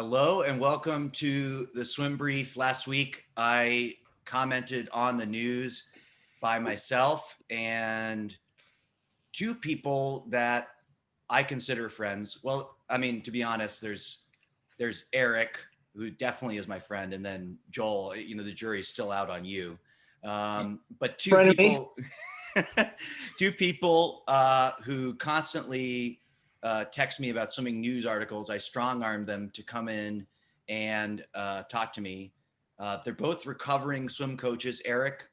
Hello and welcome to the swim brief. Last week, I commented on the news by myself and two people that I consider friends. Well, I mean, to be honest, there's Erik, who definitely is my friend, and then Joel. You know, the jury's still out on you. But two Friend of me. people, two people who constantly text me about swimming news articles. I strong armed them to come in and talk to me. They're both recovering swim coaches. Erik,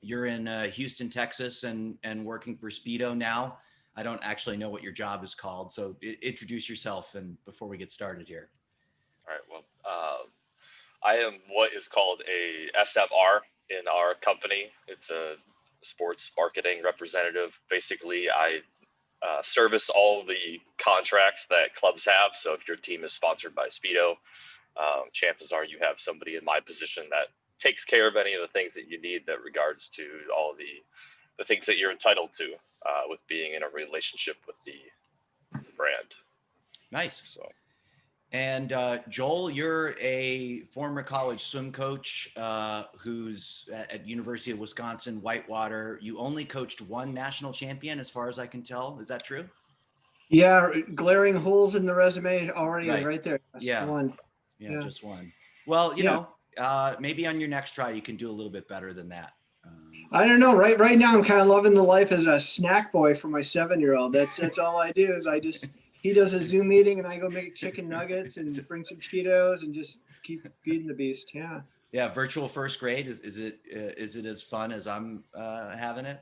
you're in Houston, Texas, and working for Speedo now. I don't actually know what your job is called, so introduce yourself and before we get started here. All right. Well, I am what is called a SMR in our company. It's a sports marketing representative. Basically, I service all the contracts that clubs have. So if your team is sponsored by Speedo, chances are you have somebody in my position that takes care of any of the things that you need that regards to all the things that you're entitled to with being in a relationship with the brand. Nice. So And Joel, you're a former college swim coach who's at University of Wisconsin Whitewater. You only coached one national champion, as far as I can tell. Is that true? Yeah, glaring holes in the resume already Right. right there. That's Yeah. one. Yeah, Yeah. just one. Well, Yeah. maybe on your next try you can do a little bit better than that. I don't know. Right now I'm kind of loving the life as a snack boy for my 7-year-old. That's all I do is he does a Zoom meeting and I go make chicken nuggets and bring some Cheetos and just keep feeding the beast. Yeah. Yeah, virtual first grade is it as fun as I'm having it?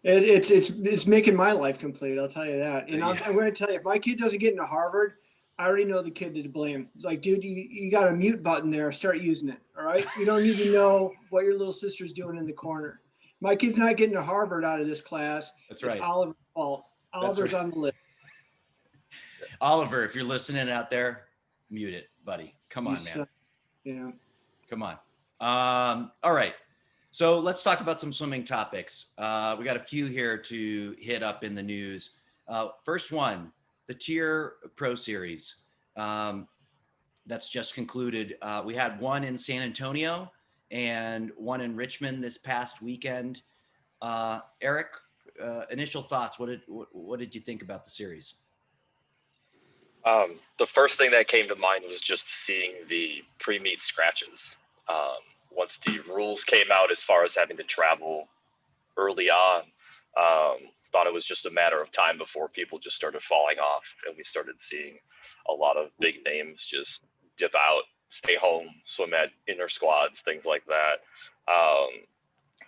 It's making my life complete. I'll tell you that. And Yeah. I'm going to tell you, if my kid doesn't get into Harvard, I already know the kid to blame. It's like, dude, you got a mute button there. Start using it. All right. You don't need to know what your little sister's doing in the corner. My kid's not getting to Harvard out of this class. That's It's right. Oliver's fault. That's Oliver's right. on the list. Oliver, if you're listening out there, mute it, buddy. Come on, He's, man. yeah. Come on. All right. So let's talk about some swimming topics. We got a few here to hit up in the news. First one, the TYR Pro Series. That's just concluded. We had one in San Antonio and one in Richmond this past weekend. Erik, initial thoughts. What did you think about the series? The first thing that came to mind was just seeing the pre-meet scratches. Once the rules came out as far as having to travel early on, thought it was just a matter of time before people just started falling off, and we started seeing a lot of big names just dip out, stay home, swim at inner squads, things like that.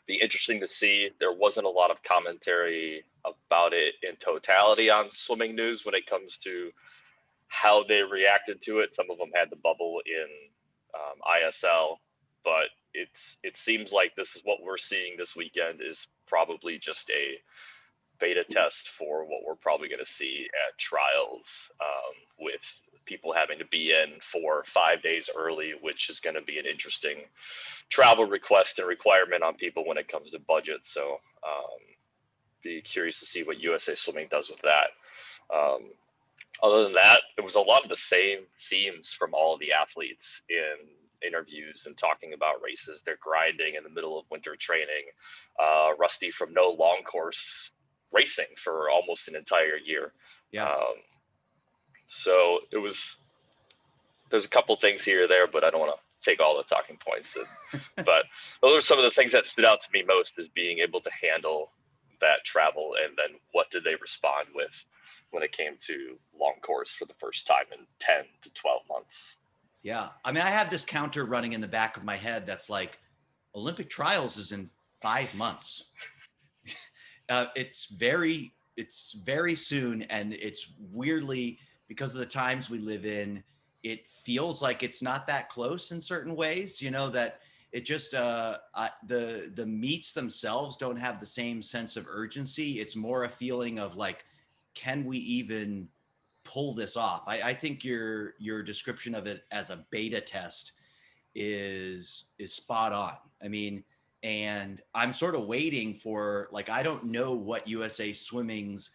Be interesting to see. There wasn't a lot of commentary about it in totality on swimming news when it comes to how they reacted to it. Some of them had the bubble in ISL, but it seems like this is what we're seeing this weekend is probably just a beta test for what we're probably going to see at trials, with people having to be in 4 or 5 days early, which is going to be an interesting travel request and requirement on people when it comes to budget. So be curious to see what USA Swimming does with that. Um, Other than that, it was a lot of the same themes from all of the athletes in interviews and talking about races. They're grinding in the middle of winter training, rusty from no long course racing for almost an entire year. Yeah. Um, so it was, there's a couple things here or there, but I don't want to take all the talking points. But those are some of the things that stood out to me most, is being able to handle that travel, and then what did they respond with when it came to long course for the first time in 10 to 12 months. Yeah. I mean, I have this counter running in the back of my head that's like Olympic trials is in 5 months. It's very soon, and it's weirdly, because of the times we live in, it feels like it's not that close in certain ways. That it just the meets themselves don't have the same sense of urgency. It's more a feeling of like, can we even pull this off? I think your description of it as a beta test is spot on. I mean, and I'm sort of waiting for, like, I don't know what USA Swimming's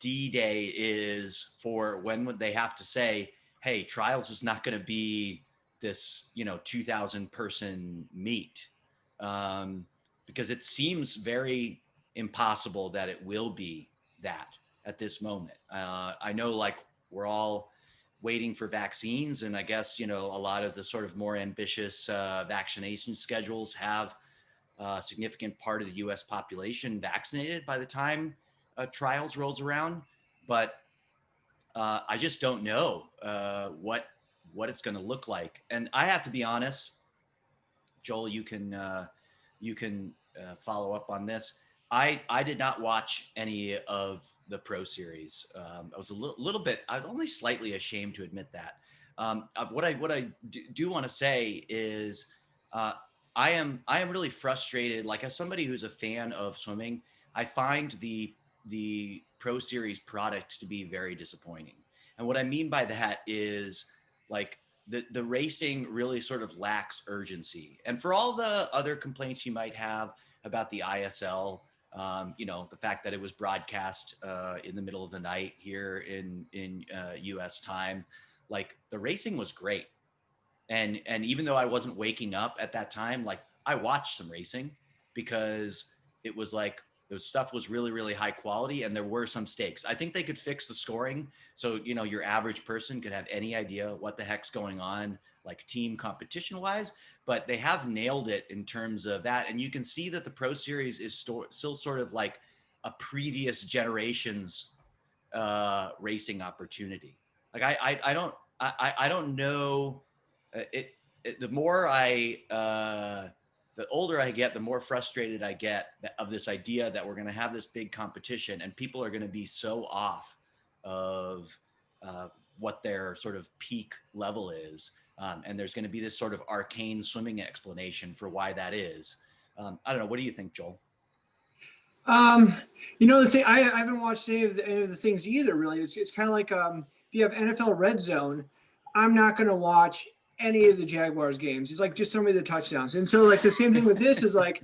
D-Day is for when would they have to say, hey, trials is not going to be this, 2,000 person meet. Because it seems very impossible that it will be that at this moment. I know like we're all waiting for vaccines, and I guess, a lot of the sort of more ambitious vaccination schedules have a significant part of the US population vaccinated by the time trials rolls around. But I just don't know what it's going to look like. And I have to be honest, Joel, you can follow up on this. I did not watch any of the Pro Series. I was a little bit. I was only slightly ashamed to admit that. What I do want to say is, I am really frustrated. Like, as somebody who's a fan of swimming, I find the Pro Series product to be very disappointing. And what I mean by that is, like, the racing really sort of lacks urgency. And for all the other complaints you might have about the ISL, the fact that it was broadcast in the middle of the night here in US time, like, the racing was great. And even though I wasn't waking up at that time, like, I watched some racing because it was like, the stuff was really, really high quality, and there were some stakes. I think they could fix the scoring so, your average person could have any idea what the heck's going on, like team competition wise, but they have nailed it in terms of that. And you can see that the Pro Series is still sort of like a previous generation's racing opportunity. Like, I don't know. The more the older I get, the more frustrated I get of this idea that we're going to have this big competition and people are going to be so off of what their sort of peak level is. And there's going to be this sort of arcane swimming explanation for why that is. I don't know. What do you think, Joel? The thing, I haven't watched any of the things either, really. It's kind of like, if you have NFL Red Zone, I'm not going to watch any of the Jaguars games. It's like just so many of the touchdowns. And so, like, the same thing with this is, like,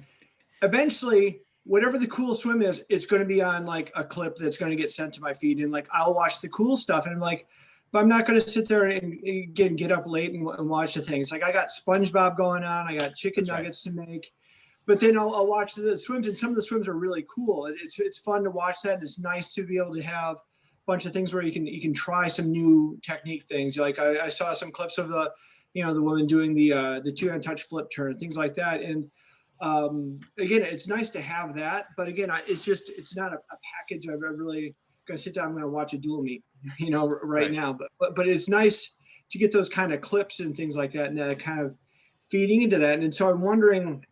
eventually whatever the cool swim is, it's going to be on like a clip that's going to get sent to my feed, and like I'll watch the cool stuff, and I'm like, but I'm not going to sit there and get up late and watch the thing. It's like I got SpongeBob going on, I got chicken nuggets to make, but then I'll watch the swims, and some of the swims are really cool. It's fun to watch that. And it's nice to be able to have a bunch of things where you can try some new technique things. Like I saw some clips of the woman doing the 2-hand touch flip turn, things like that. And again, it's nice to have that, but again, it's not a package I'm really going to sit down. I'm going to watch a dual meet, right now, but it's nice to get those kind of clips and things like that, and kind of feeding into that. And so I'm wondering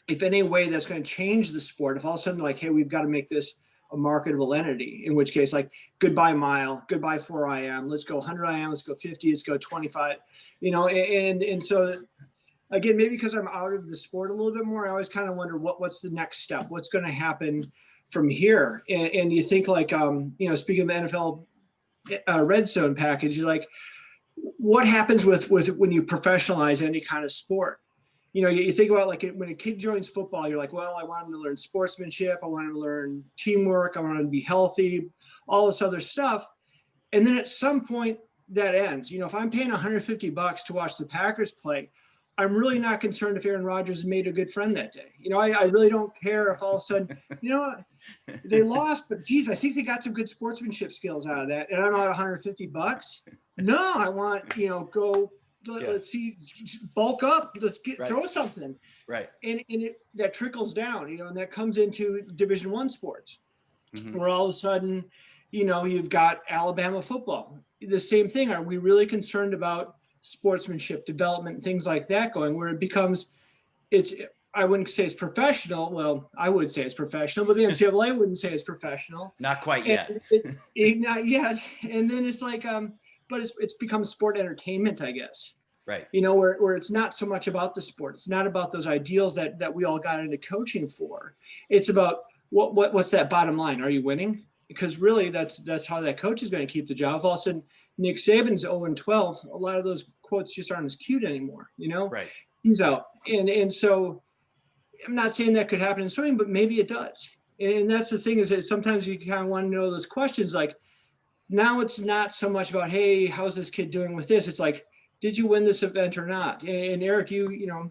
if any way that's going to change the sport, if all of a sudden, like, hey, we've got to make this a marketable entity, in which case, like, goodbye mile, goodbye 4 IM, let's go 100 IM, let's go 50, let's go 25, and so again, maybe because I'm out of the sport a little bit more, I always kind of wonder what's the next step, what's going to happen from here. And you think, like, speaking of the NFL Red Zone package, you're like, what happens with when you professionalize any kind of sport? You think about, like, when a kid joins football, you're like, well, I want him to learn sportsmanship, I want him to learn teamwork, I want him to be healthy, all this other stuff. And then at some point that ends. If I'm paying $150 to watch the Packers play, I'm really not concerned if Aaron Rodgers made a good friend that day. I really don't care if all of a sudden, they lost, but geez, I think they got some good sportsmanship skills out of that. And I'm not $150. No, I want, let's see, bulk up, let's throw something. Right. And that trickles down, and that comes into Division I sports, where all of a sudden, you've got Alabama football. The same thing. Are we really concerned about sportsmanship development, things like that going, where it becomes, I wouldn't say it's professional. Well, I would say it's professional, but the NCAA wouldn't say it's professional. Not quite yet. Not yet. And then it's like, but it's become sport entertainment, I guess. Right. Where it's not so much about the sport. It's not about those ideals that we all got into coaching for. It's about what's that bottom line? Are you winning? Because really that's how that coach is going to keep the job. All of a sudden, Nick Saban's 0-12. A lot of those quotes just aren't as cute anymore. Right. He's out. And so I'm not saying that could happen in swimming, but maybe it does. And that's the thing, is that sometimes you kind of want to know those questions. Like, now it's not so much about, hey, how's this kid doing with this? It's like, did you win this event or not? And Erik, you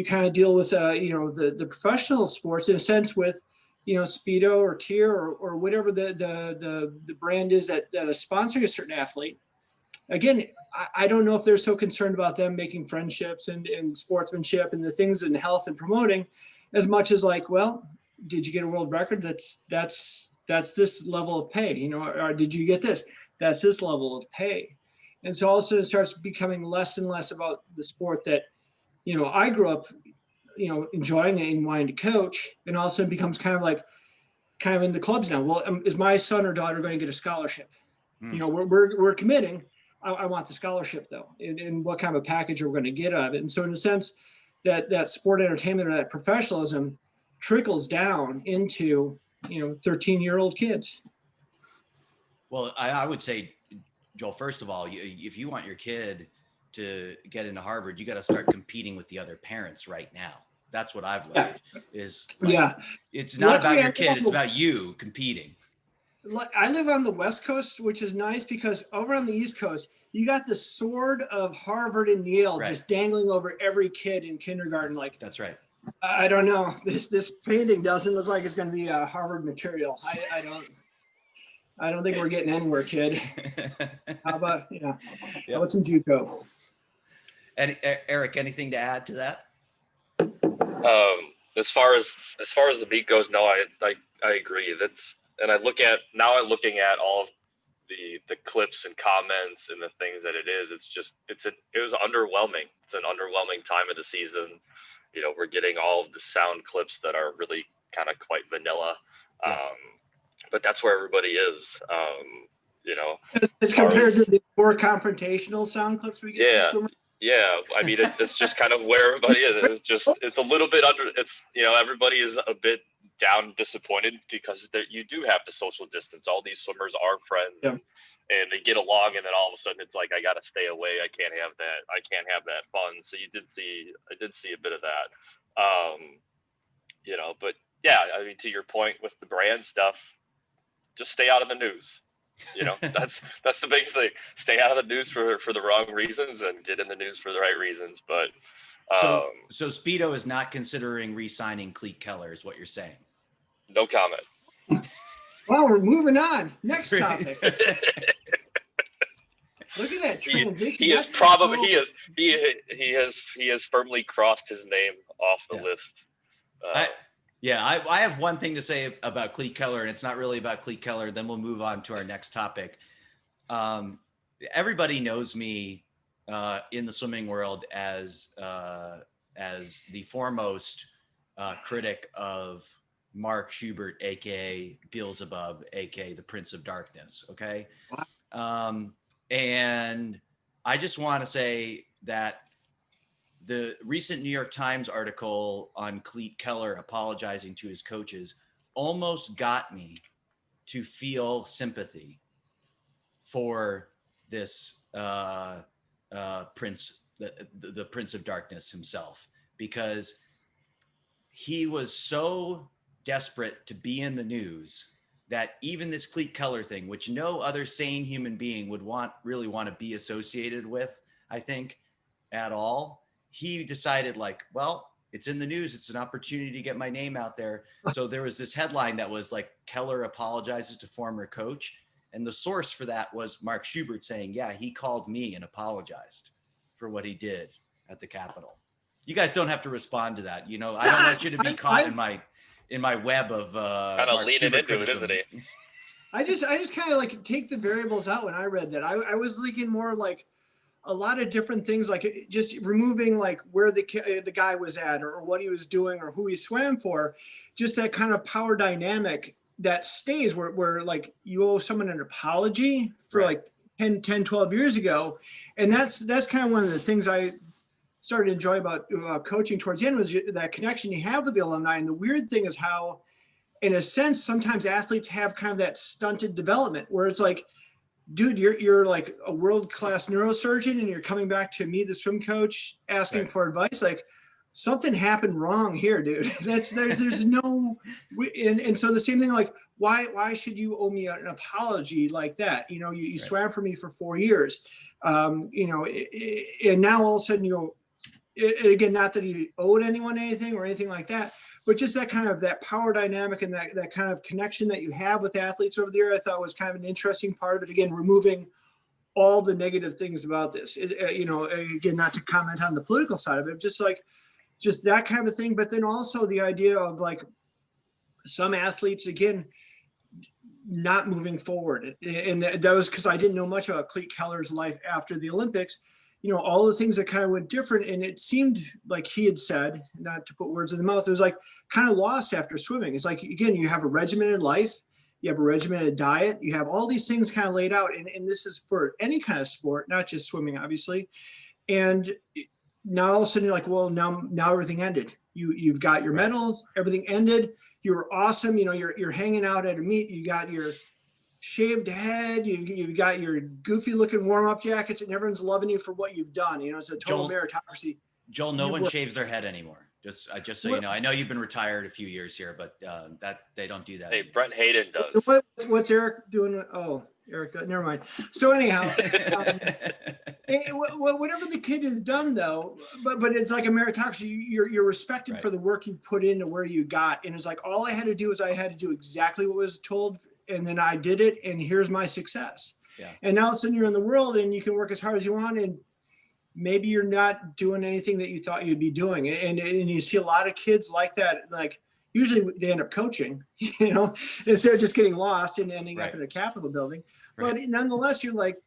kind of deal with, the professional sports in a sense with, Speedo or TYR or whatever the brand is that is sponsoring a certain athlete. Again, I don't know if they're so concerned about them making friendships and sportsmanship and the things in health and promoting, as much as like, well, did you get a world record? That's this level of pay, or did you get this? That's this level of pay. And so also it starts becoming less and less about the sport that, I grew up, enjoying and wanting to coach, and also it becomes kind of in the clubs now. Well, is my son or daughter going to get a scholarship? We're committing. I want the scholarship though, and what kind of a package are we going to get out of it? And so in a sense, that sport entertainment or that professionalism trickles down into 13-year-old kids. Well, I would say, Joel, first of all, if you want your kid to get into Harvard, you got to start competing with the other parents right now. That's what I've learned. Is it's not about your kid, it's about you competing. I live on the West Coast, which is nice because over on the East Coast, you got the sword of Harvard and Yale just dangling over every kid in kindergarten. Like, that's right. I don't know. This painting doesn't look like it's going to be a Harvard material. I don't think we're getting anywhere, kid. How about how about some JUCO? And Erik, anything to add to that? As far as the beat goes, no, I agree. And I'm looking at all of the clips and comments and the things that it is. It was underwhelming. It's an underwhelming time of the season. We're getting all of the sound clips that are really kind of quite vanilla. But that's where everybody is. As compared to the more confrontational sound clips we get from swimmers. Yeah, I mean, it's just kind of where everybody is. It's a little bit under. Everybody is a bit down, disappointed because you do have the social distance. All these swimmers are friends, and they get along, and then all of a sudden it's like, I got to stay away. I can't have that fun. So I did see a bit of that. But yeah, I mean, to your point with the brand stuff, just stay out of the news. That's the big thing. Stay out of the news for the wrong reasons and get in the news for the right reasons. But so Speedo is not considering re-signing Cleat Keller, is what you're saying? No comment. Well, we're moving on. Next topic. Look at that transition. He has firmly crossed his name off the list. I have one thing to say about Cleat Keller, and it's not really about Cleat Keller. Then we'll move on to our next topic. Everybody knows me in the swimming world as the foremost critic of Mark Schubert, aka Beelzebub, aka the Prince of Darkness. Okay, and I just want to say that the recent New York Times article on Cleat Keller apologizing to his coaches almost got me to feel sympathy for this prince, the Prince of Darkness himself, because he was so desperate to be in the news that even this Cleat Keller thing, which no other sane human being would really want to be associated with, I think, at all, he decided, like, well, it's in the news. It's an opportunity to get my name out there. So there was this headline that was like, Keller apologizes to former coach. And the source for that was Mark Schubert saying, yeah, he called me and apologized for what he did at the Capitol. You guys don't have to respond to that. I don't want you to be caught in my web of kind of leaning into criticism. it, isn't he? I just kind of like take the variables out when I read that. I was thinking more like a lot of different things, like just removing like where the guy was at or what he was doing or who he swam for, just that kind of power dynamic that stays where like you owe someone an apology for like 10, 12 years ago. And that's kind of one of the things I started to enjoy about coaching towards the end, was that connection you have with the alumni. And the weird thing is how, in a sense, sometimes athletes have kind of that stunted development where it's like, dude, you're like a world-class neurosurgeon and you're coming back to me, the swim coach, asking for advice. Like, something happened wrong here, dude. There's no, and so the same thing, like, why should you owe me an apology like that? You know, you Right. swam for me for 4 years, you know, and now all of a sudden, you know, again, not that he owed anyone anything or anything like that, but just that kind of that power dynamic and that kind of connection that you have with athletes over there, I thought was kind of an interesting part of it. Again, removing all the negative things about this, you know, again, not to comment on the political side of it, just like, just that kind of thing. But then also the idea of like some athletes, again, not moving forward. And that was because I didn't know much about Cleat Keller's life after the Olympics. You know, all the things that kind of went different. And it seemed like he had said, not to put words in the mouth, it was like kind of lost after swimming. It's like, again, you have a regimented life, you have a regimented diet, you have all these things kind of laid out. And this is for any kind of sport, not just swimming, obviously. And now all of a sudden you're like, well, now everything ended. You've got your Right. medals, everything ended. You were awesome. You know, you're hanging out at a meet. You got your shaved head. You've got your goofy looking warm up jackets, and everyone's loving you for what you've done. You know, it's a total meritocracy. Joel, no one shaves their head anymore. Just so What- you know, I know you've been retired a few years here, but that they don't do that. Hey, anymore. Brent Hayden does. What's Erik doing? Oh, Erik, never mind. So anyhow, whatever the kid has done though, but it's like a meritocracy. You're respected Right. for the work you've put into where you got. And it's like, all I had to do is I had to do exactly what was told. And then I did it. And here's my success. Yeah. And now all of a sudden you're in the world and you can work as hard as you want. And maybe you're not doing anything that you thought you'd be doing. And you see a lot of kids like that. Like usually they end up coaching, you know, instead of just getting lost and ending Right. up in a Capitol building. Right. But nonetheless, you're like,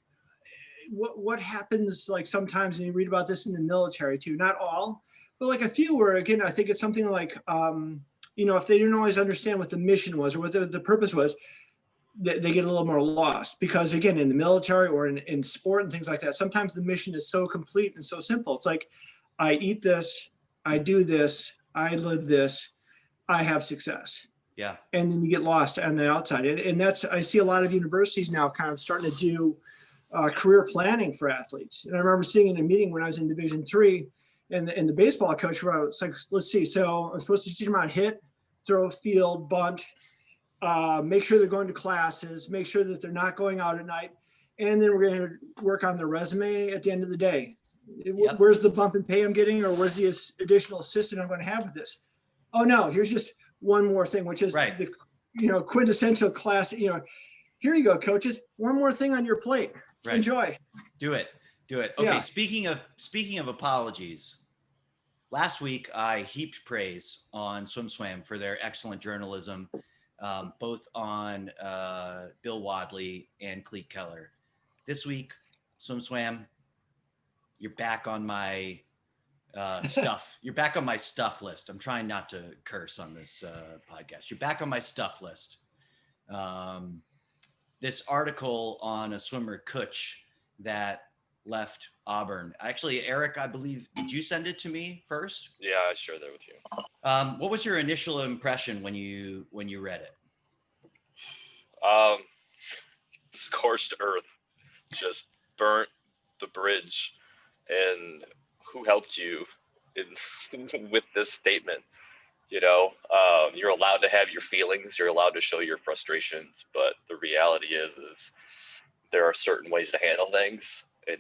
what happens like sometimes, and you read about this in the military too, not all, but like a few where, again, I think it's something like, you know, if they didn't always understand what the mission was or what the purpose was, they get a little more lost because, again, in the military or in sport and things like that, sometimes the mission is so complete and so simple. It's like, I eat this, I do this, I live this, I have success. Yeah. And then you get lost on the outside. And that's, I see a lot of universities now kind of starting to do career planning for athletes. And I remember seeing in a meeting when I was in Division III, and the baseball coach wrote, it's like, let's see. So I'm supposed to teach them how to hit, throw, field, bunt, make sure they're going to classes, make sure that they're not going out at night. And then we're going to work on their resume at the end of the day. Yep. Where's the bump and pay I'm getting, or where's the additional assistant I'm going to have with this? Oh no, here's just one more thing, which is Right. the, you know, quintessential class, you know, here you go, coaches, one more thing on your plate. Right. Enjoy. Do it. Okay. Yeah. Speaking of apologies, last week I heaped praise on SwimSwam for their excellent journalism, both on Bill Wadley and Cleat Keller. This week, SwimSwam, you're back on my stuff. You're back on my stuff list. I'm trying not to curse on this podcast. You're back on my stuff list. This article on a swimmer, Kutsch, that left Auburn. Actually, Erik, I believe, did you send it to me first? Yeah, I shared that with you. What was your initial impression when you read it? Scorched earth, just burnt the bridge. And who helped you with this statement? You know, you're allowed to have your feelings, you're allowed to show your frustrations, but the reality is there are certain ways to handle things, and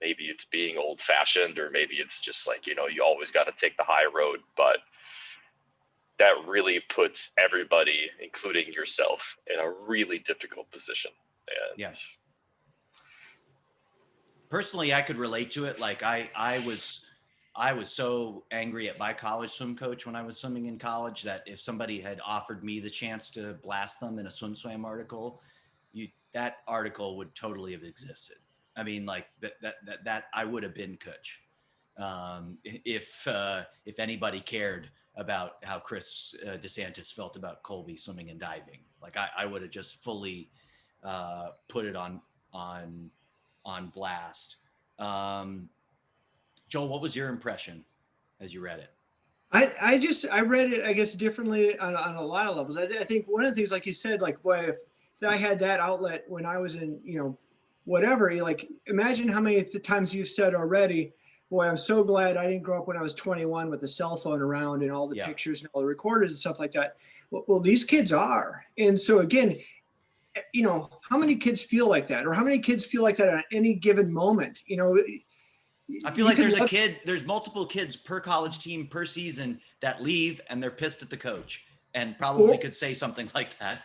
maybe it's being old fashioned, or maybe it's just like, you know, you always got to take the high road, but that really puts everybody, including yourself, in a really difficult position. And Yeah. Personally, I could relate to it. Like I was so angry at my college swim coach when I was swimming in college that if somebody had offered me the chance to blast them in a SwimSwam article, that article would totally have existed. I mean, like that I would have been Kutsch if anybody cared about how Chris DeSantis felt about Colby swimming and diving. Like I would have just fully put it on blast. Joel, what was your impression as you read it? I read it, I guess, differently on a lot of levels. I think one of the things, like you said, like, boy, if I had that outlet when I was in, you know, whatever, like, imagine how many times you've said already, Boy, I'm so glad I didn't grow up when I was 21 with the cell phone around and all the Yeah. pictures and all the recorders and stuff like that. Well, these kids are. And so again, how many kids feel like that, or how many kids feel like that at any given moment? I feel You like could there's multiple kids per college team per season that leave and they're pissed at the coach and probably could say something like that.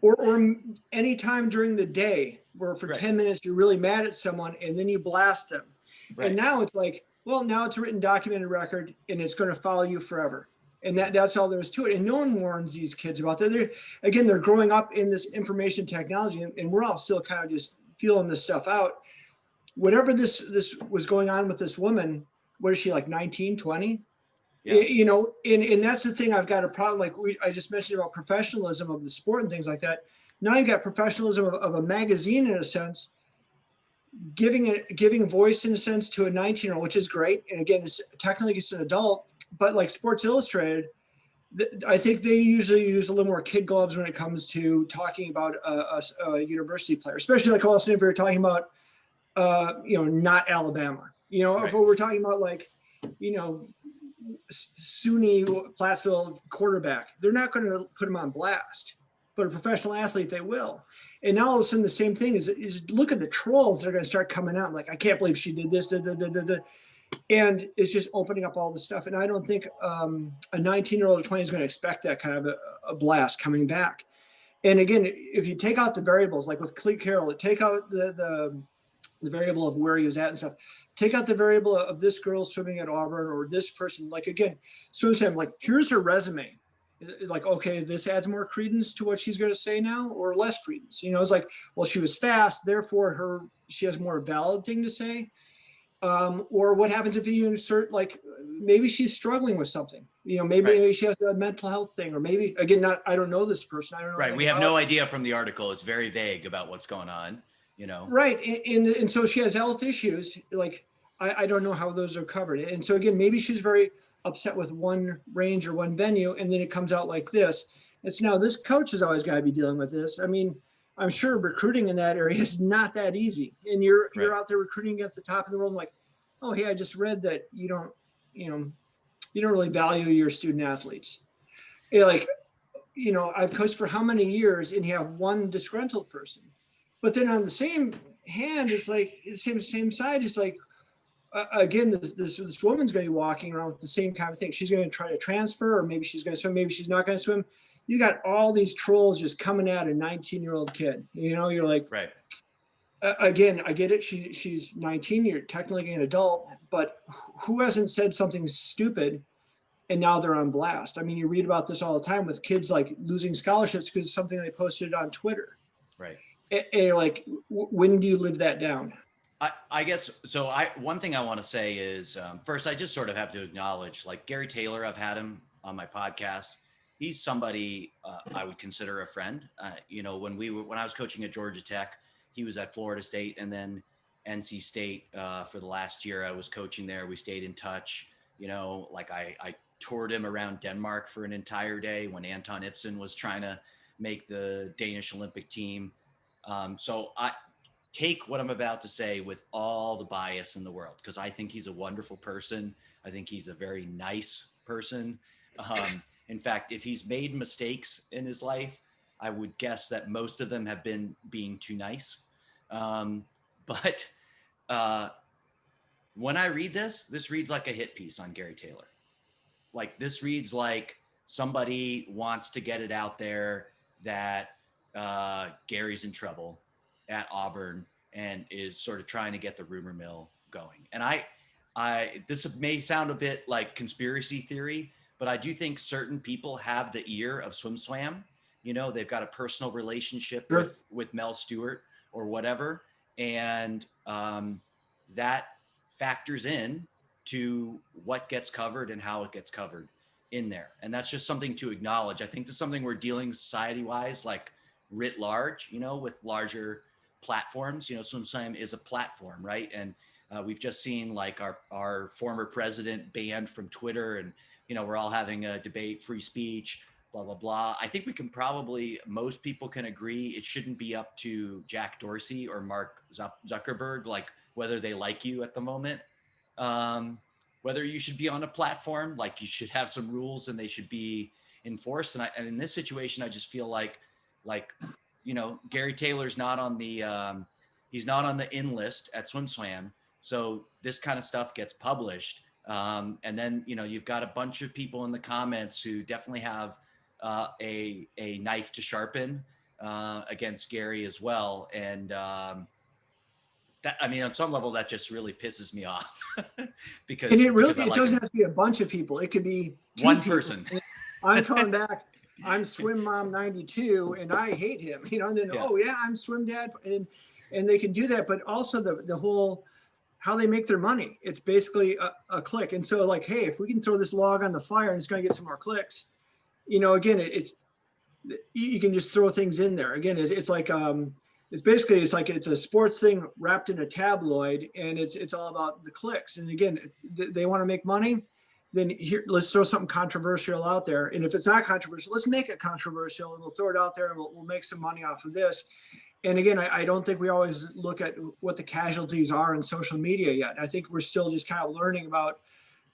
or any time during the day where for Right. 10 minutes you're really mad at someone and then you blast them. Right. And now it's like, well, now it's a written documented record and it's going to follow you forever. And that's all there is to it. And no one warns these kids about that. They're growing up in this information technology, and we're all still kind of just feeling this stuff out. Whatever this was going on with this woman, what is she, like 19, 20? Yeah. And that's the thing I've got a problem. Like I just mentioned about professionalism of the sport and things like that. Now you've got professionalism of a magazine, in a sense, giving voice, in a sense, to a 19-year-old, which is great. And again, technically it's an adult, but like Sports Illustrated, I think they usually use a little more kid gloves when it comes to talking about a university player, especially like also if you're talking about, not Alabama. Right. If we're talking about like, SUNY Plattsville quarterback, they're not going to put him on blast, but a professional athlete, they will. And now all of a sudden the same thing is look at the trolls that are going to start coming out. Like, I can't believe she did this. And it's just opening up all the stuff. And I don't think a 19-year-old or 20 is going to expect that kind of a blast coming back. And again, if you take out the variables, like with Cleat Carroll, take out the variable of where he was at and stuff, take out the variable of this girl swimming at Auburn or this person, like, again, swim Sam, like, here's her resume. Like, okay, this adds more credence to what she's going to say now, or less credence. It's like, well, she was fast, therefore she has more valid thing to say. Or what happens if you insert, like, maybe she's struggling with something, maybe she has a mental health thing, or maybe, again, I don't know this person. I don't know. Right. We have no idea from the article. It's very vague about what's going on, Right. And so she has health issues. Like, I don't know how those are covered. And so again, maybe she's very upset with one range or one venue, and then it comes out like this. It's now this coach has always got to be dealing with this. I mean, I'm sure recruiting in that area is not that easy. And you're out there recruiting against the top of the world. Like, oh, hey, I just read that you don't really value your student athletes. Like, I've coached for how many years, and you have one disgruntled person. But then on the same hand, it's like same side. It's like, again, this woman's going to be walking around with the same kind of thing. She's going to try to transfer, or maybe she's going to swim, maybe she's not going to swim. You got all these trolls just coming at a 19-year-old kid. You're like, right. Again, I get it. She's 19. You're technically an adult, but who hasn't said something stupid and now they're on blast? I mean, you read about this all the time with kids like losing scholarships because of something they posted on Twitter. Right. And you're like, when do you live that down? I guess so. One thing I want to say is, first, I just sort of have to acknowledge, like, Gary Taylor. I've had him on my podcast. He's somebody I would consider a friend. When I was coaching at Georgia Tech, he was at Florida State, and then NC State for the last year I was coaching there. We stayed in touch. Like I toured him around Denmark for an entire day when Anton Ibsen was trying to make the Danish Olympic team. So I take what I'm about to say with all the bias in the world, because I think he's a wonderful person. I think he's a very nice person. In fact, if he's made mistakes in his life, I would guess that most of them have been being too nice. But when I read this reads like a hit piece on Gary Taylor. Like, this reads like somebody wants to get it out there that Gary's in trouble at Auburn and is sort of trying to get the rumor mill going. And this may sound a bit like conspiracy theory, but I do think certain people have the ear of SwimSwam. They've got a personal relationship with Mel Stewart or whatever. And that factors in to what gets covered and how it gets covered in there. And that's just something to acknowledge. I think that's something we're dealing society-wise, like writ large, with larger platforms. SwimSwam is a platform, right? And we've just seen like our former president banned from Twitter, and we're all having a debate, free speech, blah blah blah. I think most people can agree it shouldn't be up to Jack Dorsey or Mark Zuckerberg, like whether they like you at the moment. whether you should be on a platform, like you should have some rules and they should be enforced. And in this situation, I just feel like, Gary Taylor's not on the, he's not on the in list at SwimSwam. So this kind of stuff gets published. And then, you've got a bunch of people in the comments who definitely have a knife to sharpen against Gary as well. And on some level, that just really pisses me off because And it I like doesn't him. have to be a bunch of people. It could be one person. I'm coming back. I'm Swim Mom 92 and I hate him, and then, I'm Swim Dad. And they can do that. But also the whole, how they make their money. It's basically a click. And so like, hey, if we can throw this log on the fire and it's going to get some more clicks, again, you can just throw things in there. Again, it's like, it's a sports thing wrapped in a tabloid, and it's all about the clicks. And again, they want to make money. Then here, let's throw something controversial out there. And if it's not controversial, let's make it controversial, and we'll throw it out there, and we'll make some money off of this. And again, I don't think we always look at what the casualties are in social media yet. I think we're still just kind of learning about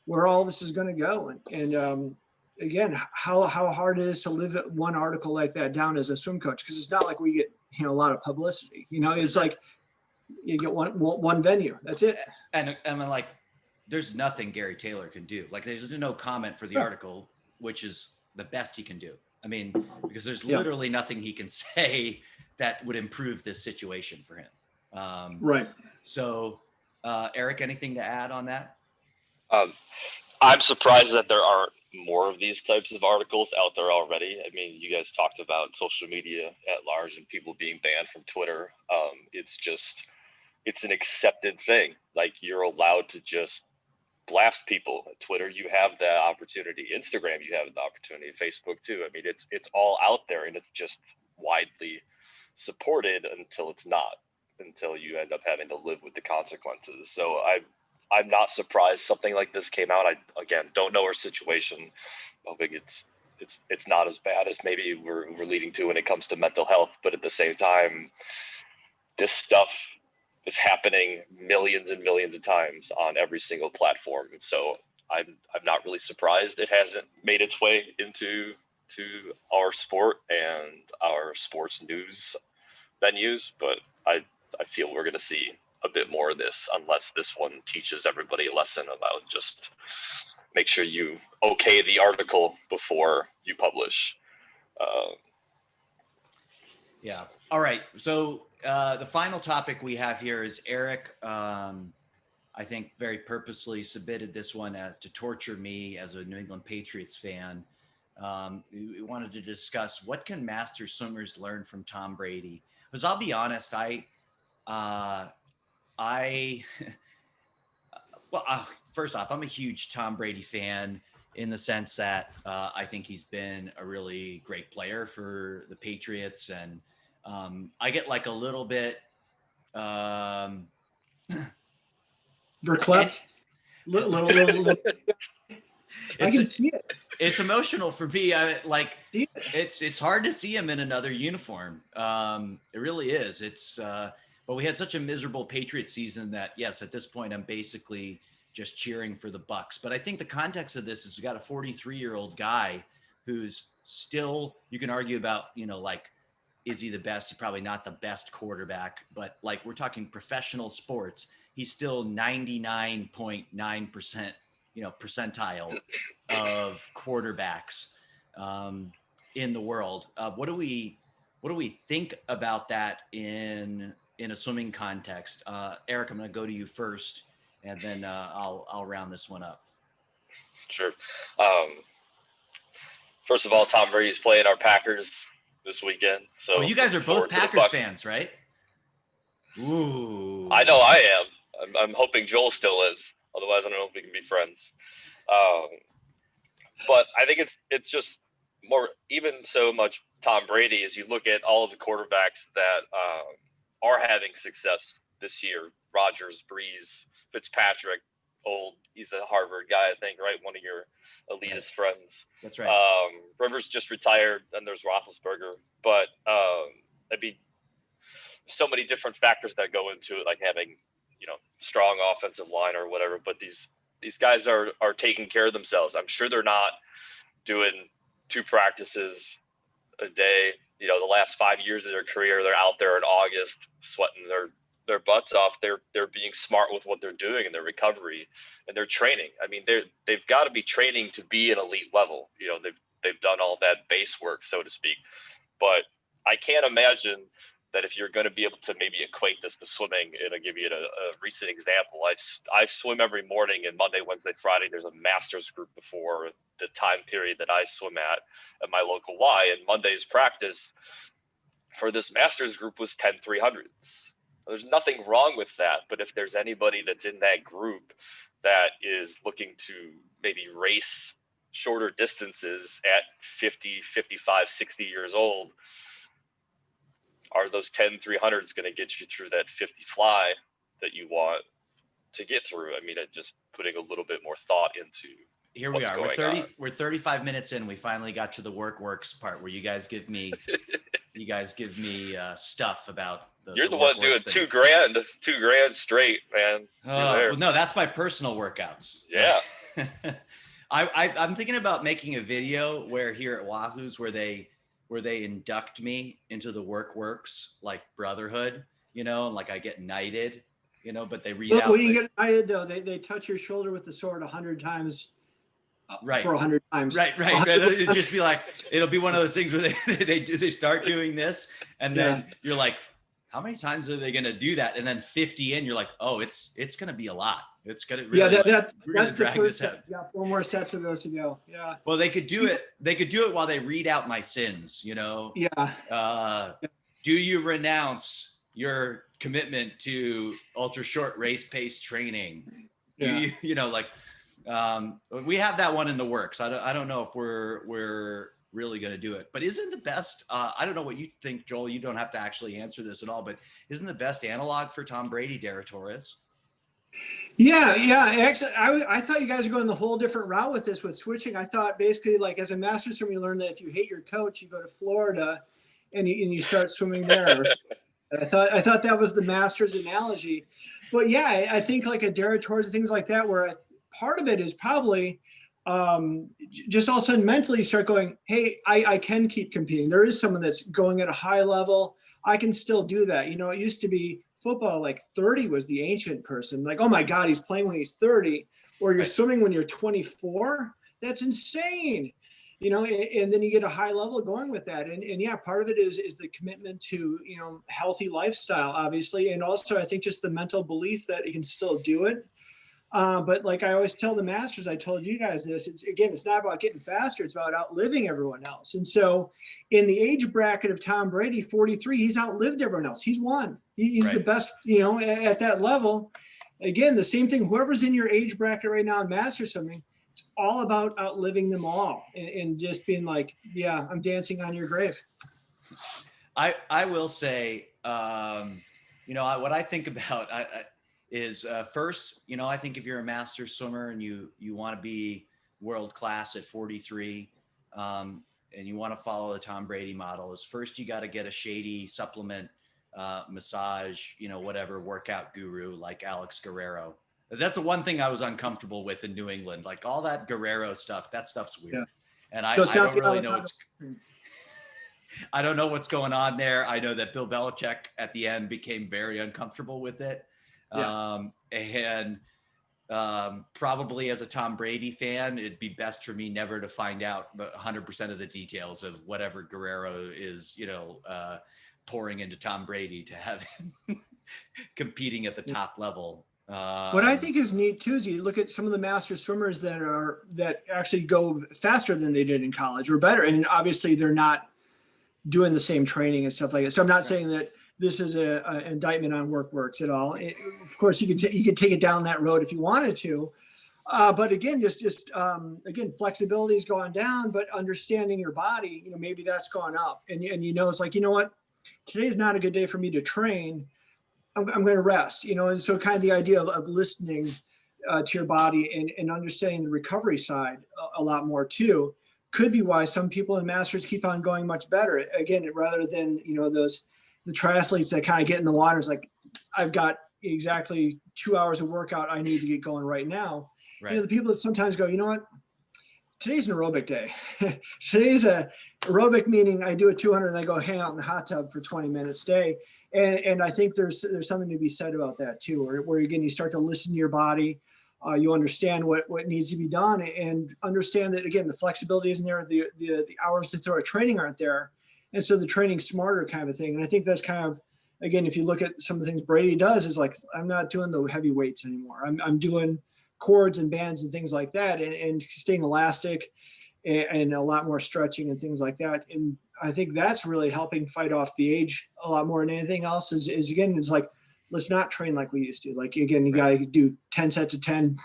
where all this is going to go. And again, how hard it is to live one article like that down as a swim coach, because it's not like we get a lot of publicity. It's like you get one venue. That's it. And I'm like, there's nothing Gary Taylor can do. Like, there's no comment for the article, which is the best he can do. I mean, because there's literally nothing he can say that would improve this situation for him. Right. So, Erik, anything to add on that? I'm surprised that there aren't more of these types of articles out there already. I mean, you guys talked about social media at large and people being banned from Twitter. It's an accepted thing. Like, you're allowed to just blast people. At Twitter, you have that opportunity. Instagram, you have the opportunity. Facebook too. I mean, it's all out there, and it's just widely supported until it's not, until you end up having to live with the consequences. So I'm not surprised something like this came out. I, again, don't know her situation. Hoping it's not as bad as maybe we're leading to when it comes to mental health. But at the same time, this stuff is happening millions and millions of times on every single platform. So I'm not really surprised it hasn't made its way into our sport and our sports news venues. But I feel we're going to see a bit more of this, unless this one teaches everybody a lesson about just make sure you okay the article before you publish. Yeah. All right. So the final topic we have here is Erik. I think very purposely submitted this one to torture me as a New England Patriots fan. We wanted to discuss what can master swimmers learn from Tom Brady. Because I'll be honest, first off, I'm a huge Tom Brady fan in the sense that I think he's been a really great player for the Patriots. And I get like a little bit verklempt. Little. I can see it. It's emotional for me. It's hard to see him in another uniform. It really is. But we had such a miserable Patriot season that, yes, at this point, I'm basically just cheering for the Bucs. But I think the context of this is we got a 43-year-old guy who's still, you can argue about, is he the best? He's probably not the best quarterback, but like we're talking professional sports, he's still 99.9%, percentile of quarterbacks in the world. What do we think about that in a swimming context? Erik, I'm going to go to you first, and then I'll round this one up. Sure. First of all, Tom Brady's playing our Packers this weekend. So you guys are both Packers fans, right? Ooh. I know I am. I'm hoping Joel still is. Otherwise, I don't know if we can be friends. But I think it's just more, even so much Tom Brady, as you look at all of the quarterbacks that are having success this year. Rodgers, Breeze, Fitzpatrick, he's a Harvard guy, I think, right? One of your elitist friends. That's right. Rivers just retired, and there's Roethlisberger. But so many different factors that go into it, like having strong offensive line or whatever, but these guys are taking care of themselves. I'm sure they're not doing 2 practices a day. The last 5 years of their career, they're out there in August sweating their butts off. They're being smart with what they're doing in their recovery and their training. I mean, they've got to be training to be an elite level. They've done all that base work, so to speak. But I can't imagine that if you're going to be able to maybe equate this to swimming, and I'll give you a recent example. I swim every morning, and Monday, Wednesday, Friday, there's a master's group before the time period that I swim at my local Y, and Monday's practice for this master's group was 10 300s. There's nothing wrong with that, but if there's anybody that's in that group that is looking to maybe race shorter distances at 50, 55, 60 years old, are those 10 300s going to get you through that 50 fly that you want to get through? I mean, just putting a little bit more thought into here we are. We're 35 minutes in. We finally got to the works part where you guys give me stuff about You're the one doing $2,000 straight, man. Well, no, that's my personal workouts. Yeah. I'm thinking about making a video where here at Wahoo's where they induct me into the works like brotherhood, and like I get knighted, but they read out. When you get knighted though, they touch your shoulder with the sword 100 times. Right. For 100 times. Right. It'll just be like, it'll be one of those things where they start doing this, and then you're like, how many times are they going to do that? And then 50 in, you're like, oh, it's going to be a lot. It's going to really, that's the first set. Yeah, 4 more sets of those to go. Yeah. Well, they could do it. They could do it while they read out my sins. Yeah. Do you renounce your commitment to ultra short race pace training? Do you, we have that one in the works. I don't know if we're really going to do it, but isn't the best, I don't know what you think, Joel, you don't have to actually answer this at all, but isn't the best analog for Tom Brady, Dara Torres? Yeah. Actually, I thought you guys were going the whole different route with this, with switching. I thought basically like as a master swimmer, you learn that if you hate your coach, you go to Florida and you start swimming there. I thought that was the master's analogy, but yeah, I think like a Dara Torres and things like that, where part of it is probably just all of a sudden mentally start going, hey, I can keep competing. There is someone that's going at a high level. I can still do that. It used to be football, like 30 was the ancient person. Like, oh my God, he's playing when he's 30, or you're swimming when you're 24. That's insane. And then you get a high level going with that. And yeah, part of it is the commitment to, healthy lifestyle, obviously. And also I think just the mental belief that you can still do it. But like I always tell the masters, I told you guys this, it's not about getting faster. It's about outliving everyone else. And so in the age bracket of Tom Brady, 43, he's outlived everyone else. He's won. He's the best, at that level. Again, the same thing, whoever's in your age bracket right now in master swimming, it's all about outliving them all and just being like, yeah, I'm dancing on your grave. I will say, what I think about, is first, I think if you're a master swimmer and you want to be world-class at 43, and you want to follow the Tom Brady model, is first you got to get a shady supplement, massage, whatever workout guru like Alex Guerrero. That's the one thing I was uncomfortable with in New England. Like all that Guerrero stuff, that stuff's weird. Yeah. And I don't really know I don't know what's going on there. I know that Bill Belichick at the end became very uncomfortable with it. Yeah. Probably as a Tom Brady fan, it'd be best for me never to find out the 100% of the details of whatever Guerrero is, pouring into Tom Brady to have him competing at the top level. What I think is neat too is you look at some of the master swimmers that actually go faster than they did in college or better, and obviously they're not doing the same training and stuff like that. So I'm not saying that this is an indictment on works at all. Of course, you could take it down that road if you wanted to, but again, again, flexibility has gone down, but understanding your body, maybe that's gone up, and it's like, what, today's not a good day for me to train. I'm going to rest, and so kind of the idea of listening to your body and understanding the recovery side a lot more too could be why some people in masters keep on going much better. Again, rather than the triathletes that kind of get in the water, is like, I've got exactly 2 hours of workout I need to get going right now. Right. You know, the people that sometimes go, you know what, today's an aerobic day. Today's a aerobic, meaning I do a 200 and I go hang out in the hot tub for 20 minutes a day. And I think there's something to be said about that too, where again, you start to listen to your body. You understand what needs to be done, and understand that, again, the flexibility isn't there. The hours to throw at training aren't there. And so the training smarter kind of thing. And I think that's kind of, again, if you look at some of the things Brady does, is like, I'm not doing the heavy weights anymore. I'm doing cords and bands and things like that, and staying elastic, and a lot more stretching and things like that. And I think that's really helping fight off the age a lot more than anything else. Is again, it's like, let's not train like we used to. Like, again, you got to do 10 sets of 10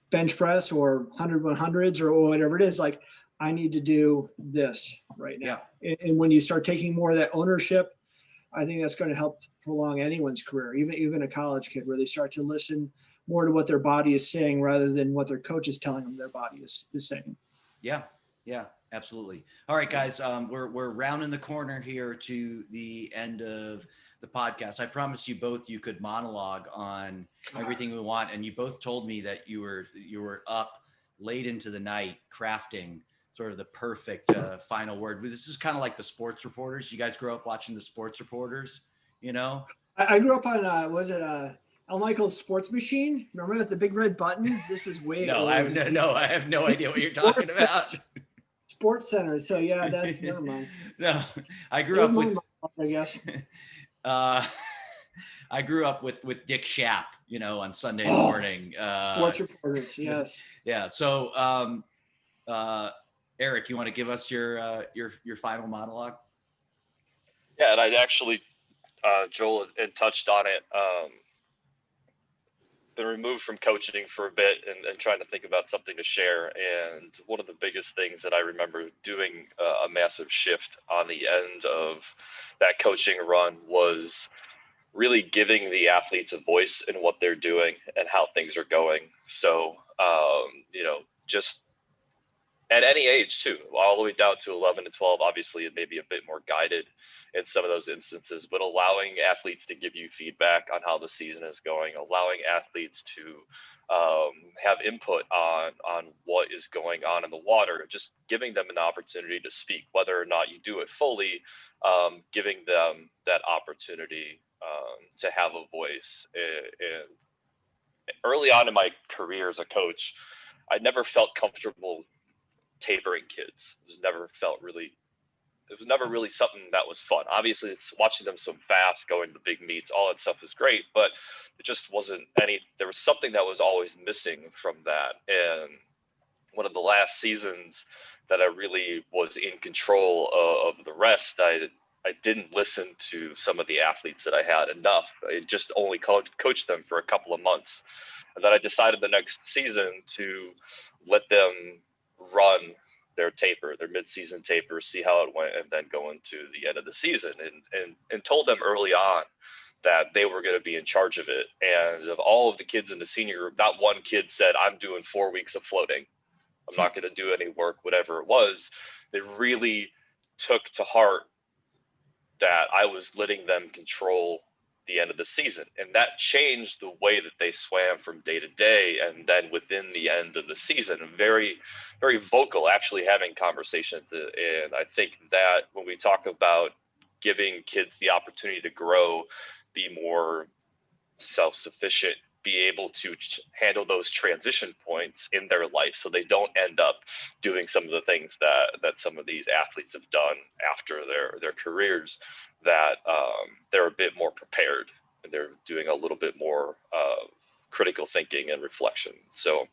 bench press or 100 100s or whatever it is. Like, I need to do this right now. Yeah. And when you start taking more of that ownership, I think that's going to help prolong anyone's career, even a college kid, where they start to listen more to what their body is saying rather than what their coach is telling them their body is saying. Yeah. Yeah, absolutely. All right, guys, we're rounding the corner here to the end of the podcast. I promised you both you could monologue on everything we want, and you both told me that you were up late into the night crafting sort of the perfect final word. This is kind of like the sports reporters. You guys grow up watching the sports reporters, you know? I grew up on Al Michaels Sports Machine. Remember that, the big red button? This is way no, old. I have no idea what you're talking about. Sports Center. So yeah, that's never mind. No, I grew up with, I guess. I grew up with Dick Schaap, you know, on Sunday morning. Sports reporters, yes. Yeah. So, Erik, you want to give us your final monologue? Yeah, and I'd actually, Joel had touched on it. Been removed from coaching for a bit and trying to think about something to share. And one of the biggest things that I remember doing a massive shift on the end of that coaching run was really giving the athletes a voice in what they're doing and how things are going. So, just at any age too, all the way down to 11 to 12, obviously it may be a bit more guided in some of those instances, but allowing athletes to give you feedback on how the season is going, allowing athletes to have input on what is going on in the water, just giving them an opportunity to speak, whether or not you do it fully, giving them that opportunity to have a voice. And early on in my career as a coach, I never felt comfortable tapering kids. It was never really something that was fun. Obviously, it's watching them so fast, going to the big meets, all that stuff is great, but it just wasn't there was something that was always missing from that. And one of the last seasons that I really was in control of the rest, I didn't listen to some of the athletes that I had enough. I just only coached them for a couple of months. And then I decided the next season to let them run their mid-season taper, see how it went, and then go into the end of the season, and told them early on that they were going to be in charge of it. And of all of the kids in the senior group, not one kid said, I'm doing 4 weeks of floating. I'm not going to do any work, whatever it was. They really took to heart that I was letting them control the end of the season. And that changed the way that they swam from day to day. And then within the end of the season, very, very vocal, actually having conversations. And I think that when we talk about giving kids the opportunity to grow, be more self-sufficient, be able to handle those transition points in their life, so they don't end up doing some of the things that some of these athletes have done after their careers, that they're a bit more prepared and they're doing a little bit more critical thinking and reflection. So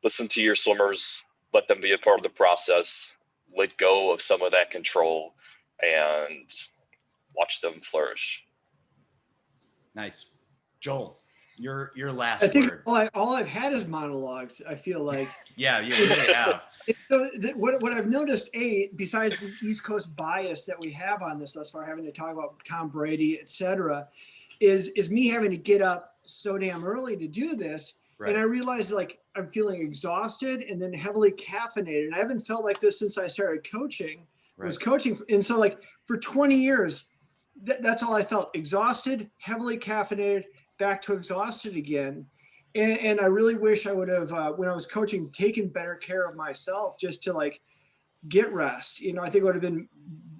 listen to your swimmers, let them be a part of the process, let go of some of that control, and watch them flourish. Nice. Joel, your last I think word. all I've had is monologues, I feel like. Yeah, you really have. So what I've noticed, besides the East Coast bias that we have on this thus far, having to talk about Tom Brady, et cetera, is me having to get up so damn early to do this. Right. And I realized, like, I'm feeling exhausted and then heavily caffeinated. And I haven't felt like this since I started coaching. Right. Was coaching. And so, like, for 20 years, that's all I felt: exhausted, heavily caffeinated, back to exhausted again. And I really wish I would have, when I was coaching, taken better care of myself just to like get rest. You know, I think it would have been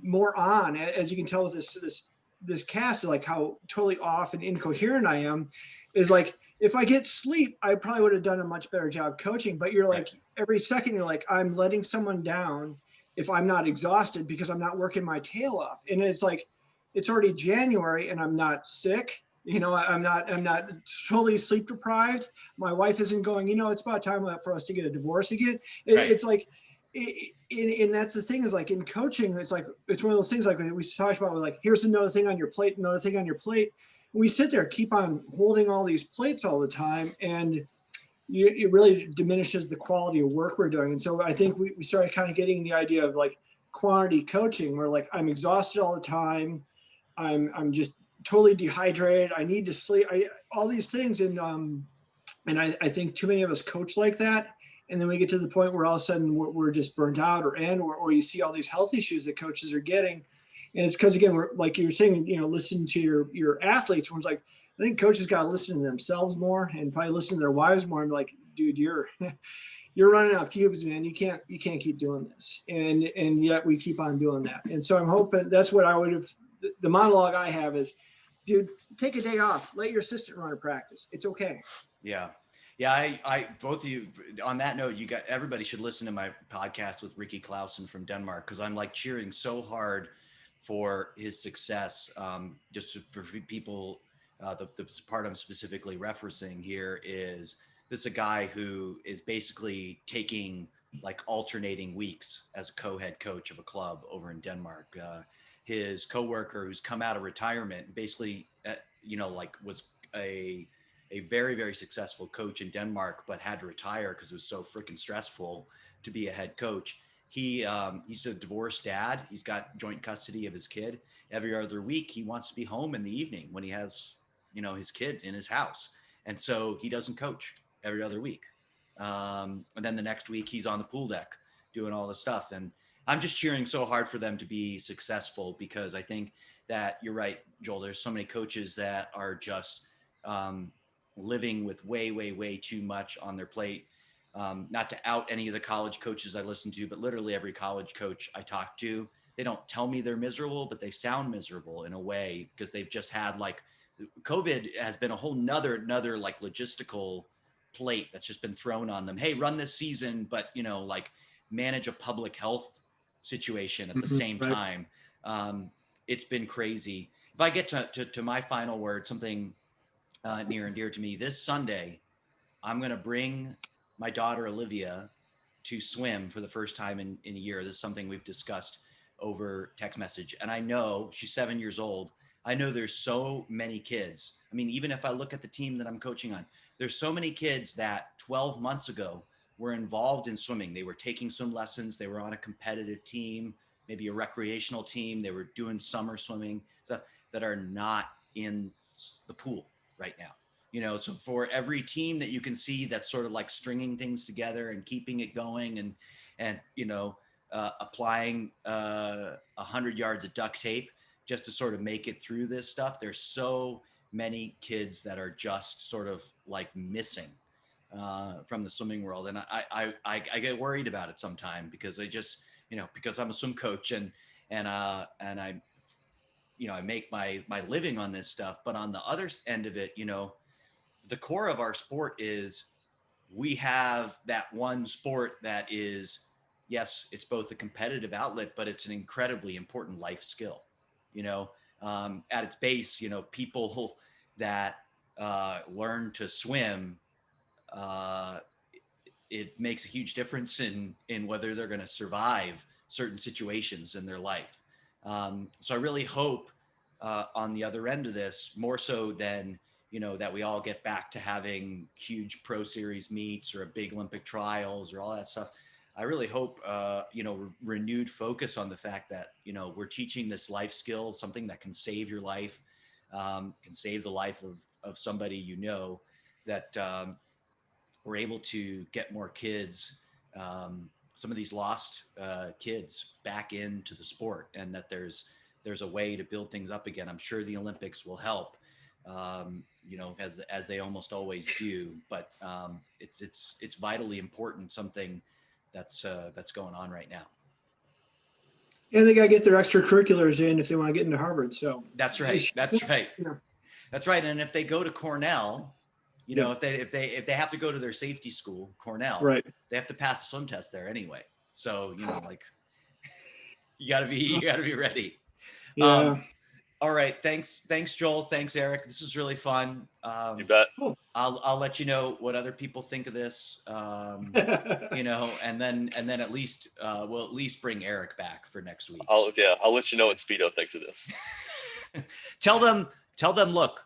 more on, as you can tell with this cast, like how totally off and incoherent I am, is like if I get sleep, I probably would have done a much better job coaching. But you're like every second you're like, I'm letting someone down if I'm not exhausted because I'm not working my tail off. And it's like it's already January and I'm not sick. You know, I'm not totally sleep deprived. My wife isn't going, you know, it's about time for us to get a divorce again. It's like and that's the thing is like in coaching, it's like it's one of those things like we talked about, like here's another thing on your plate, another thing on your plate. And we sit there, keep on holding all these plates all the time, and it really diminishes the quality of work we're doing. And so I think we started kind of getting the idea of like quantity coaching, where like I'm exhausted all the time, I'm just totally dehydrated, I need to sleep, all these things, and I think too many of us coach like that. And then we get to the point where all of a sudden we're just burnt out, or you see all these health issues that coaches are getting. And it's because, again, we're like you were saying, you know, listen to your athletes. Where it's like, I think coaches got to listen to themselves more and probably listen to their wives more and be like, dude, you're running out of fumes, man. You can't keep doing this. And yet we keep on doing that. And so I'm hoping that's what I would have, the monologue I have is, dude, take a day off, let your assistant run a practice. It's okay. Yeah. Yeah, I both of you, on that note, everybody should listen to my podcast with Ricky Clausen from Denmark, because I'm like cheering so hard for his success. Just for people, the part I'm specifically referencing here is this is a guy who is basically taking like alternating weeks as a co-head coach of a club over in Denmark. His coworker who's come out of retirement basically, like was a very, very successful coach in Denmark, but had to retire because it was so freaking stressful to be a head coach. He's a divorced dad. He's got joint custody of his kid. Every other week, he wants to be home in the evening when he has, his kid in his house. And so he doesn't coach every other week. And then the next week he's on the pool deck doing all this stuff. And I'm just cheering so hard for them to be successful, because I think that you're right, Joel. There's so many coaches that are just, living with way, way, way too much on their plate. Not to out any of the college coaches I listen to, but literally every college coach I talk to, they don't tell me they're miserable, but they sound miserable in a way, because they've just had like COVID has been a whole nother like logistical plate that's just been thrown on them. Hey, run this season, but like manage a public health situation at the same time. It's been crazy. If I get to my final word, something near and dear to me. This Sunday, I'm going to bring my daughter Olivia to swim for the first time in a year. This is something we've discussed over text message. And I know she's 7 years old. I know there's so many kids. I mean, even if I look at the team that I'm coaching on, there's so many kids that 12 months ago were involved in swimming. They were taking swim lessons. They were on a competitive team, maybe a recreational team. They were doing summer swimming, stuff that are not in the pool right now. So for every team that you can see that's sort of like stringing things together and keeping it going and applying 100 yards of duct tape just to sort of make it through this stuff, there's so many kids that are just sort of like missing from the swimming world. And I get worried about it sometime, because I just, because I'm a swim coach and I I make my living on this stuff. But on the other end of it, the core of our sport is we have that one sport that is, yes, it's both a competitive outlet, but it's an incredibly important life skill. At its base, people that learn to swim, it makes a huge difference in whether they're going to survive certain situations in their life. So I really hope on the other end of this, more so than that we all get back to having huge pro series meets or a big Olympic trials or all that stuff. I really hope, renewed focus on the fact that, we're teaching this life skill, something that can save your life, can save the life of somebody, that we're able to get more kids, some of these lost kids back into the sport, and that there's a way to build things up again. I'm sure the Olympics will help. you know, as they almost always do. But it's vitally important, something that's going on right now. And they got to get their extracurriculars in if they want to get into Harvard. So That's right. That's right. You know. That's right. And if they go to Cornell, you know, if they have to go to their safety school, Cornell, right, they have to pass the swim test there anyway. So, you know, like you gotta be ready. yeah. All right. Thanks, Joel. Thanks, Erik. This is really fun. You bet. I'll let you know what other people think of this. You know, and then at least we'll at least bring Erik back for next week. I'll let you know what Speedo thinks of this. Tell them, look,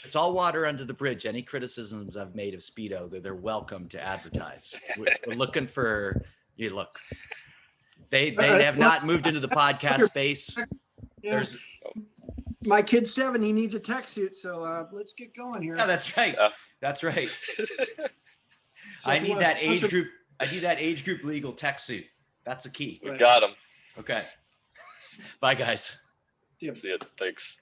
it's all water under the bridge. Any criticisms I've made of Speedo, they're welcome to advertise. We're looking for you. Look, they have not moved into the podcast space. Yeah. There's my kid's 7. He needs a tech suit. So let's get going here. yeah, that's right. Yeah. That's right. So I if you need want that to age sponsor- group. I need that age group legal tech suit. That's the key. We got him. Okay. Bye, guys. Yeah. See ya. Thanks.